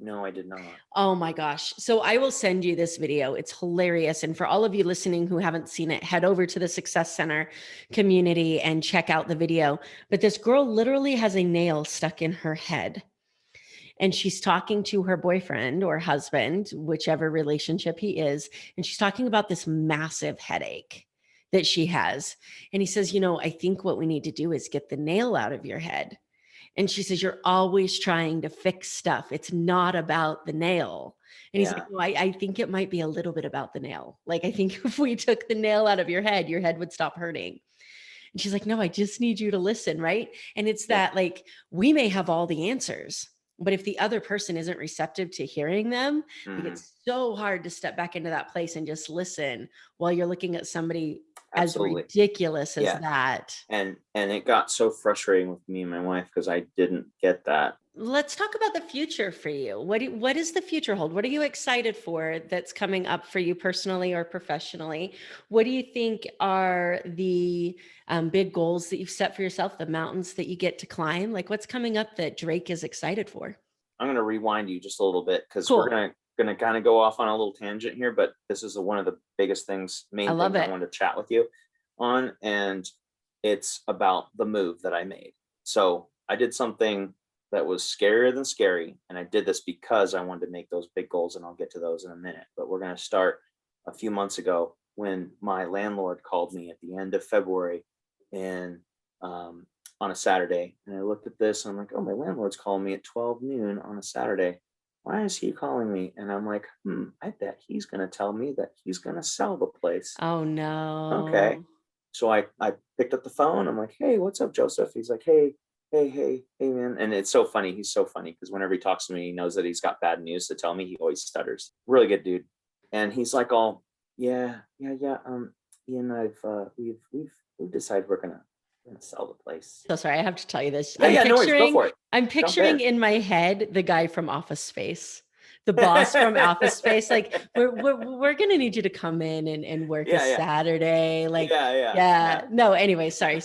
no, I did not. Oh my gosh. So I will send you this video. It's hilarious. And for all of you listening who haven't seen it, head over to the Success Center community and check out the video. But this girl literally has a nail stuck in her head. And she's talking to her boyfriend or husband, whichever relationship he is. And she's talking about this massive headache that she has. And he says, I think what we need to do is get the nail out of your head. And she says, you're always trying to fix stuff. It's not about the nail. And he's like, Yeah. well, I think it might be a little bit about the nail. Like, I think if we took the nail out of your head would stop hurting. And she's like, no, I just need you to listen. Right. And it's Yeah. that, like, we may have all the answers, but if the other person isn't receptive to hearing them, like, Hmm. it's so hard to step back into that place and just listen while you're looking at somebody as Absolutely. ridiculous as Yeah. that. And it got so frustrating with me and my wife because I didn't get that. Let's talk about the future for you. What does the future hold? What are you excited for that's coming up for you personally or professionally? What do you think are the big goals that you've set for yourself, the mountains that you get to climb? Like what's coming up that Drake is excited for? I'm going to rewind you just a little bit because we're Cool. going to kind of go off on a little tangent here, but this is one of the biggest things, I main love things I it. wanted to chat with you on, and it's about the move that I made. So I did something that was scarier than scary, and I did this because I wanted to make those big goals, and I'll get to those in a minute. But we're going to start a few months ago when my landlord called me at the end of February and on a Saturday, and I looked at this and I'm like, oh, my landlord's calling me at 12 noon on a Saturday. Why is he calling me? And I'm like, I bet he's going to tell me that he's going to sell the place. Oh Okay. no. So I picked up the phone. I'm like, hey, what's up, Joseph? He's like, hey, man. And it's so funny. He's so funny because whenever he talks to me, he knows that he's got bad news to tell me. He always stutters. Really good dude. And he's like, all, yeah. Ian, we've decided we're gonna sell the place. So sorry, I have to tell you this. Yeah, no worries. Go for it. I'm Jump picturing in. in my head the guy from Office Space, the boss from Office Space. Like, we're gonna need you to come in and work a Yeah. Saturday. Like, Yeah. yeah. No, anyway, sorry.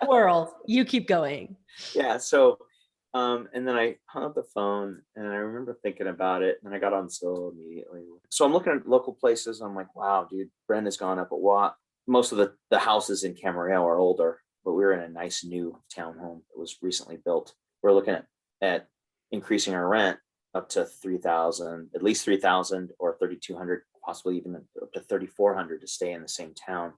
Squirrel, you keep going. Yeah. So, and then I hung up the phone and I remember thinking about it and I got on Zillow immediately. So I'm looking at local places. I'm like, wow, dude, rent has gone up a lot. Most of the houses in Camarillo are older, but we were in a nice new townhome that was recently built. We're looking at increasing our rent up to 3,000, at least 3,000 or 3,200, possibly even up to 3,400 to stay in the same town.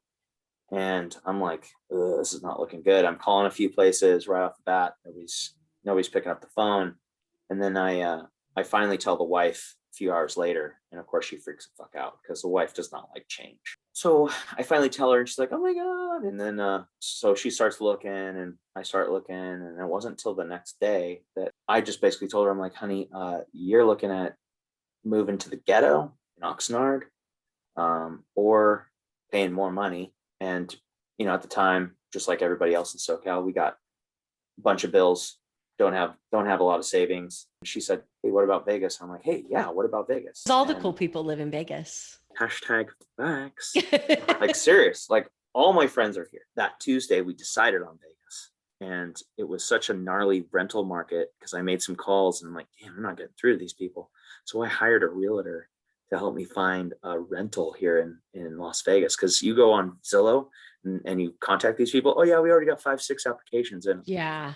And I'm like, this is not looking good. I'm calling a few places right off the bat. Nobody's picking up the phone. And then I finally tell the wife a few hours later, and of course she freaks the fuck out because the wife does not like change. So I finally tell her, and she's like, oh my God. And then so she starts looking and I start looking. And it wasn't until the next day that I just basically told her, I'm like, honey, you're looking at moving to the ghetto in Oxnard, or paying more money. And, at the time, just like everybody else in SoCal, we got a bunch of bills, don't have a lot of savings. She said, hey, what about Vegas? I'm like, hey, yeah, what about Vegas? All the cool people live in Vegas. Hashtag facts. Like serious, like all my friends are here. That Tuesday we decided on Vegas, and it was such a gnarly rental market because I made some calls and I'm like, damn, I'm not getting through to these people. So I hired a realtor to help me find a rental here in Las Vegas, because you go on Zillow and you contact these people. Oh yeah, we already got 5-6 applications in. Yeah.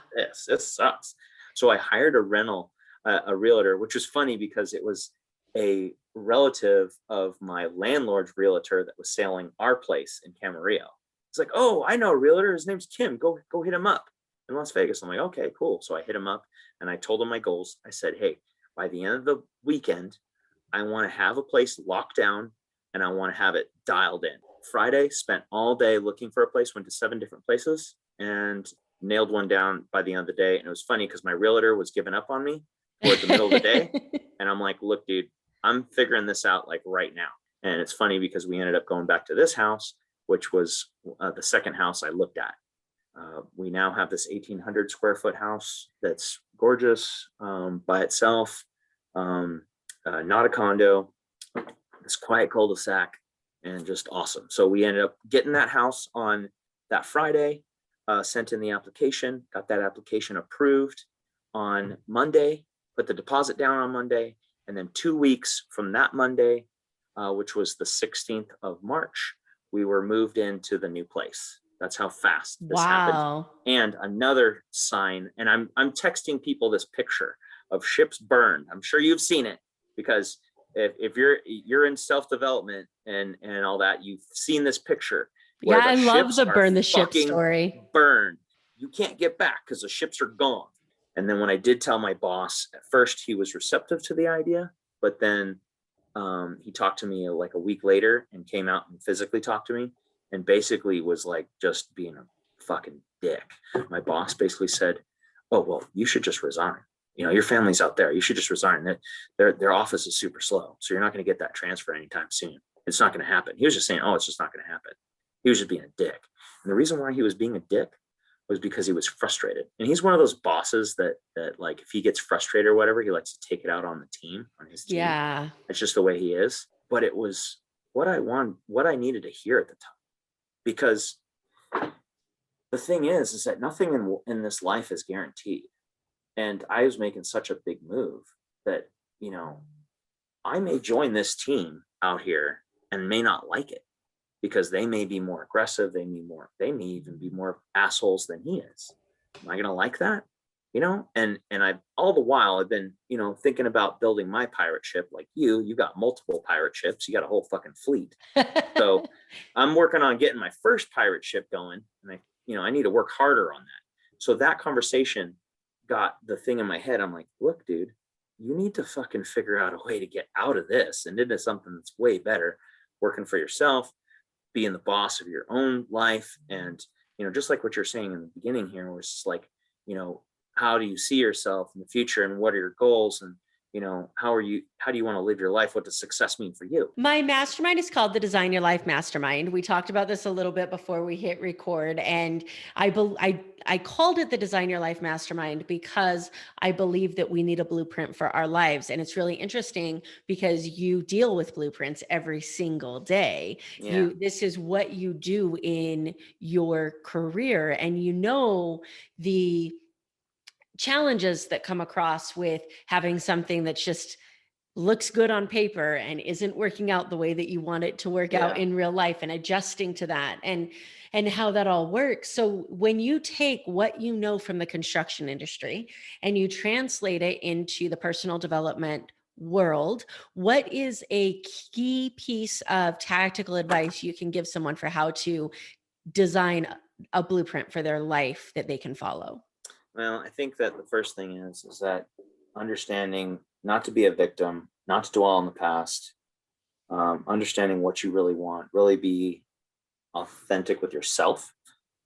This sucks. So I hired a realtor, which was funny because it was a relative of my landlord's realtor that was selling our place in Camarillo. It's like, oh, I know a realtor. His name's Tim. Go hit him up in Las Vegas. I'm like, okay, cool. So I hit him up and I told him my goals. I said, hey, by the end of the weekend, I want to have a place locked down and I want to have it dialed in. Friday, spent all day looking for a place, went to 7 different places and nailed one down by the end of the day. And it was funny because my realtor was giving up on me toward the middle of the day. And I'm like, look, dude, I'm figuring this out like right now. And it's funny because we ended up going back to this house, which was the second house I looked at. We now have this 1,800 square foot house that's gorgeous by itself. Not a condo, this quiet cul-de-sac, and just awesome. So we ended up getting that house on that Friday, sent in the application, got that application approved on Monday, put the deposit down on Monday, and then 2 weeks from that Monday, which was the 16th of March, we were moved into the new place. That's how fast this happened. And another sign, and I'm texting people this picture of ships burned. I'm sure you've seen it, because if you're in self-development and all that, you've seen this picture. Yeah, I love the burn the ship story. Burned. You can't get back because the ships are gone. And then when I did tell my boss, at first he was receptive to the idea, but then he talked to me like a week later and came out and physically talked to me and basically was like just being a fucking dick. My boss basically said, oh, well, you should just resign. your family's out there. You should just resign. Their office is super slow. So you're not going to get that transfer anytime soon. It's not going to happen. He was just saying, oh, it's just not going to happen. He was just being a dick. And the reason why he was being a dick was because he was frustrated. And he's one of those bosses that like, if he gets frustrated or whatever, he likes to take it out on the team, on his team. Yeah. It's just the way he is. But it was what I wanted, what I needed to hear at the time. Because the thing is that nothing in this life is guaranteed. And I was making such a big move that, I may join this team out here and may not like it, because they may be more aggressive. They may even be more assholes than he is. Am I going to like that? And I, all the while I've been, thinking about building my pirate ship. Like you got multiple pirate ships. You got a whole fucking fleet. So I'm working on getting my first pirate ship going. And I need to work harder on that. So that conversation got the thing in my head. I'm like, look, dude, you need to fucking figure out a way to get out of this and into something that's way better, working for yourself, being the boss of your own life. And, just like what you're saying in the beginning here, where it's like, how do you see yourself in the future and what are your goals? And, how do you want to live your life? What does success mean for you? My mastermind is called the Design Your Life Mastermind. We talked about this a little bit before we hit record, and I called it the Design Your Life Mastermind because I believe that we need a blueprint for our lives. And it's really interesting because you deal with blueprints every single day. Yeah. This is what you do in your career, and the challenges that come across with having something that's just looks good on paper and isn't working out the way that you want it to work out in real life, and adjusting to that and how that all works. So when you take what you know from the construction industry and you translate it into the personal development world, what is a key piece of tactical advice you can give someone for how to design a blueprint for their life that they can follow? Well, I think that the first thing is that understanding not to be a victim, not to dwell on the past, understanding what you really want, really be authentic with yourself,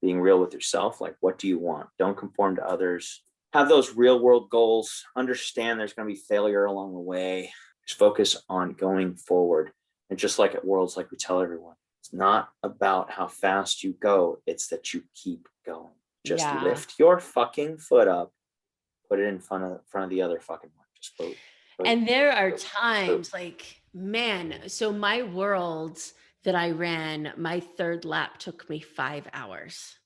being real with yourself. Like, what do you want? Don't conform to others. Have those real world goals. Understand there's going to be failure along the way. Just focus on going forward. And just like at Worlds, like we tell everyone, it's not about how fast you go. It's that you keep going. Just lift your fucking foot up, put it in front of the other fucking one. Just boat. And there are times like, man, so my Worlds that I ran, my third lap took me 5 hours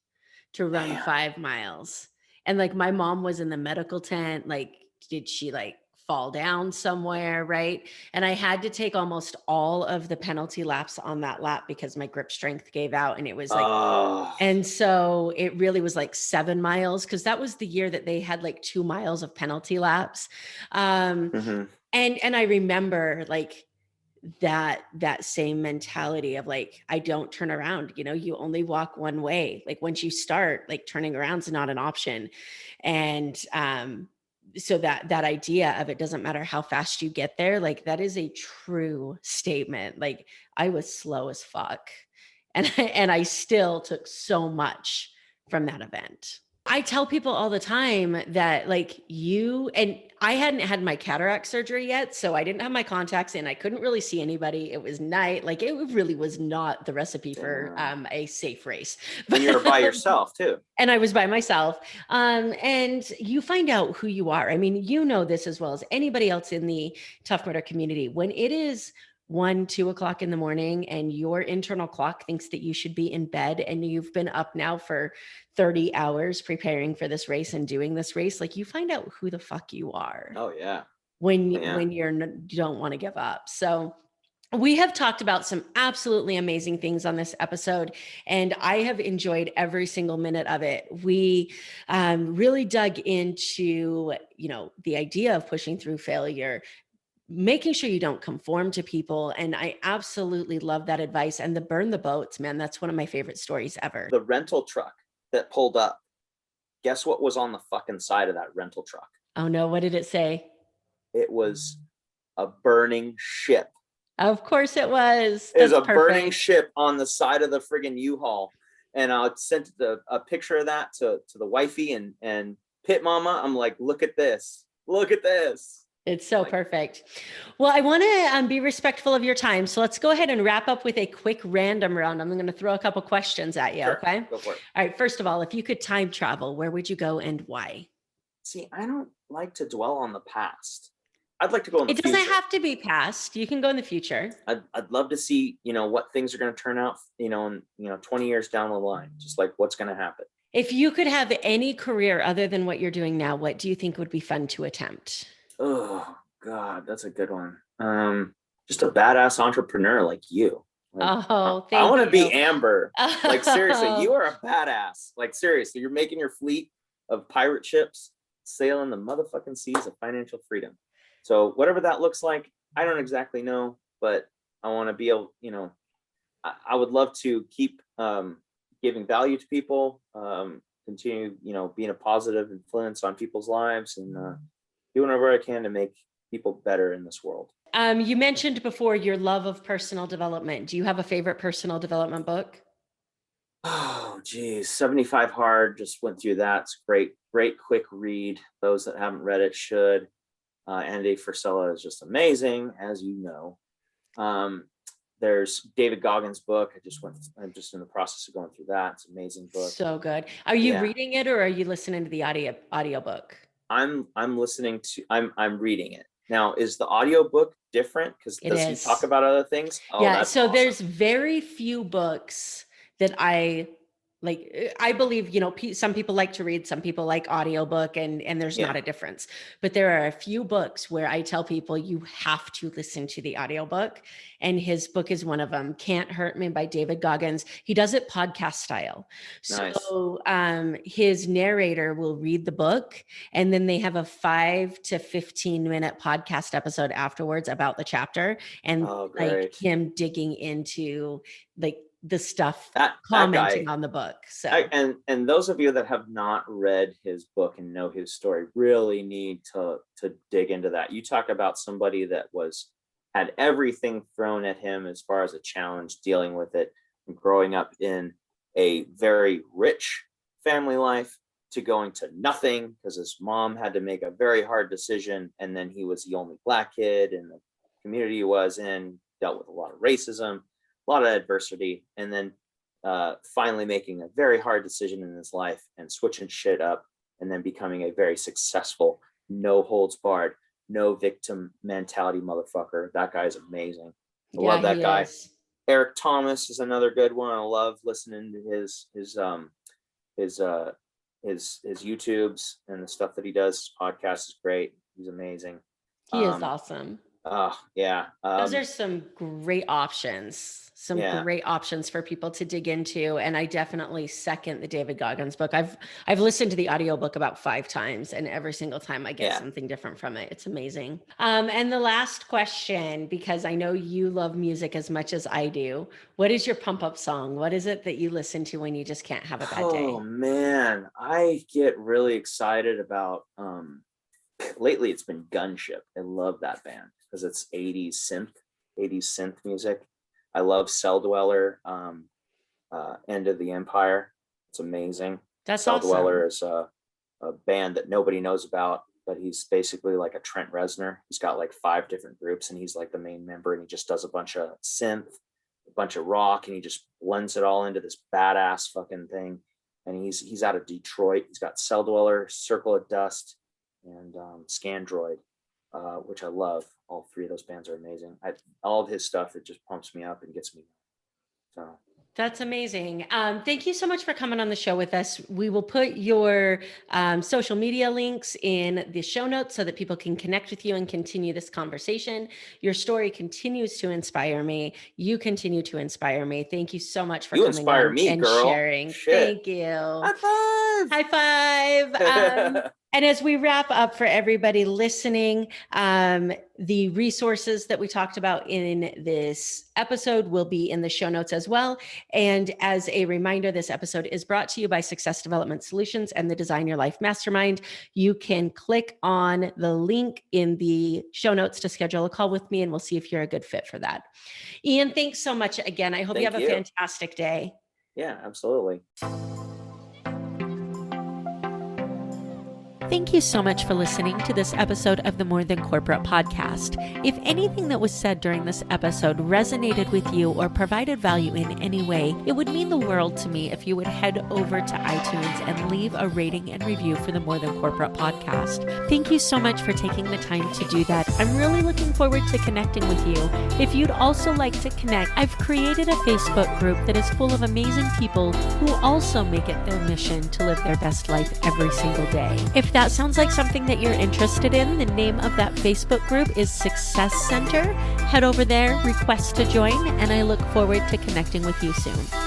to run 5 miles. And like my mom was in the medical tent, like, did she like fall down somewhere, right? And I had to take almost all of the penalty laps on that lap because my grip strength gave out, and it was like, and so it really was like 7 miles, because that was the year that they had like 2 miles of penalty laps. And I remember like that same mentality of like, I don't turn around, you only walk one way. Like once you start, like turning around's not an option. And so that idea of it doesn't matter how fast you get there, like that is a true statement. Like I was slow as fuck, and I still took so much from that event. I tell people all the time that like I hadn't had my cataract surgery yet, so I didn't have my contacts in. I couldn't really see anybody. It was night. Like it really was not the recipe for a safe race. And you're by yourself too. And I was by myself. And you find out who you are. I mean, this as well as anybody else in the Tough Mudder community. When it is 1-2 o'clock in the morning and your internal clock thinks that you should be in bed, and you've been up now for 30 hours preparing for this race and doing this race, like you find out who the fuck you are. Oh yeah. When you don't want to give up. So we have talked about some absolutely amazing things on this episode, and I have enjoyed every single minute of it. We really dug into, the idea of pushing through failure, making sure you don't conform to people. And I absolutely love that advice. And the burn the boats, man, that's one of my favorite stories ever. The rental truck that pulled up, guess what was on the fucking side of that rental truck? Oh no, what did it say? It was a burning ship. Of course it was. It was a burning ship on the side of the friggin' U-Haul. And I sent a picture of that to the wifey and Pit Mama. I'm like, look at this. Look at this. It's so perfect. Well, I want to be respectful of your time. So let's go ahead and wrap up with a quick random round. I'm going to throw a couple questions at you. Sure. Okay. Go for it. All right. First of all, if you could time travel, where would you go and why? See, I don't like to dwell on the past. I'd like to go in the It future. doesn't have to be past. You can go in the future. I'd love to see, what things are going to turn out, in 20 years down the line, just like what's going to happen. If you could have any career other than what you're doing now, what do you think would be fun to attempt? Oh God, that's a good one. Just a badass entrepreneur like you. Like, Oh, I want to thank be you. Amber. Like seriously, you are a badass. Like seriously, you're making your fleet of pirate ships sailing the motherfucking seas of financial freedom. So whatever that looks like, I don't exactly know, but I want to be able, I would love to keep giving value to people, continue, being a positive influence on people's lives, and doing whatever I can to make people better in this world. You mentioned before your love of personal development. Do you have a favorite personal development book? Oh, geez. 75 Hard, just went through that. It's great, quick read. Those that haven't read it should. Andy Frisella is just amazing, as you know. There's David Goggins' book. I'm just in the process of going through that. It's an amazing book. So good. Are you reading it or are you listening to the audiobook? I'm reading it. Now, is the audiobook different? Because does he talk about other things? Oh, yeah. So awesome. There's very few books that I like. I believe, some people like to read, some people like audiobook, and there's not a difference. But there are a few books where I tell people you have to listen to the audiobook. And his book is one of them, Can't Hurt Me by David Goggins. He does it podcast style. Nice. So his narrator will read the book, and then they have a 5 to 15-minute podcast episode afterwards about the chapter, and like him digging into like the stuff, commenting on the book. So and those of you that have not read his book and know his story really need to dig into that. You talk about somebody that had everything thrown at him as far as a challenge, dealing with it, from growing up in a very rich family life to going to nothing because his mom had to make a very hard decision, and then he was the only Black kid in the community he was in, dealt with a lot of racism, a lot of adversity, and then finally making a very hard decision in his life and switching shit up, and then becoming a very successful, no holds barred, no victim mentality motherfucker. That guy's amazing. I love that guy. Is. Eric Thomas is another good one. I love listening to his YouTubes and the stuff that he does. His podcast is great. He's amazing. He is awesome. Yeah. Those are some great options. Great options for people to dig into. And I definitely second the David Goggins book. I've listened to the audiobook about 5 times, and every single time I get something different from it. It's amazing. And the last question, because I know you love music as much as I do, what is your pump up song? What is it that you listen to when you just can't have a bad day? Oh man, I get really excited about, lately it's been Gunship. I love that band because it's 80s synth music. I love Cell Dweller, End of the Empire. It's amazing. That's Cell awesome. Dweller is a band that nobody knows about, but he's basically like a Trent Reznor. He's got like 5 different groups, and he's like the main member, and he just does a bunch of synth, a bunch of rock, and he just blends it all into this badass fucking thing. And he's out of Detroit. He's got Cell Dweller, Circle of Dust, and Scandroid, which I love. All 3 of those bands are amazing. All of his stuff, it just pumps me up and gets me. So that's amazing. Thank you so much for coming on the show with us. We will put your social media links in the show notes so that people can connect with you and continue this conversation. Your story continues to inspire me. You continue to inspire me. Thank you so much for coming on me, and girl. sharing. Shit. Thank you. High five. High five. And as we wrap up, for everybody listening, the resources that we talked about in this episode will be in the show notes as well. And as a reminder, this episode is brought to you by Success Development Solutions and the Design Your Life Mastermind. You can click on the link in the show notes to schedule a call with me, and we'll see if you're a good fit for that. Ian, thanks so much again. I hope you have a fantastic day. Yeah, absolutely. Thank you so much for listening to this episode of the More Than Corporate podcast. If anything that was said during this episode resonated with you or provided value in any way, it would mean the world to me if you would head over to iTunes and leave a rating and review for the More Than Corporate podcast. Thank you so much for taking the time to do that. I'm really looking forward to connecting with you. If you'd also like to connect, I've created a Facebook group that is full of amazing people who also make it their mission to live their best life every single day. If that sounds like something that you're interested in, the name of that Facebook group is Success Center. Head over there, request to join, and I look forward to connecting with you soon.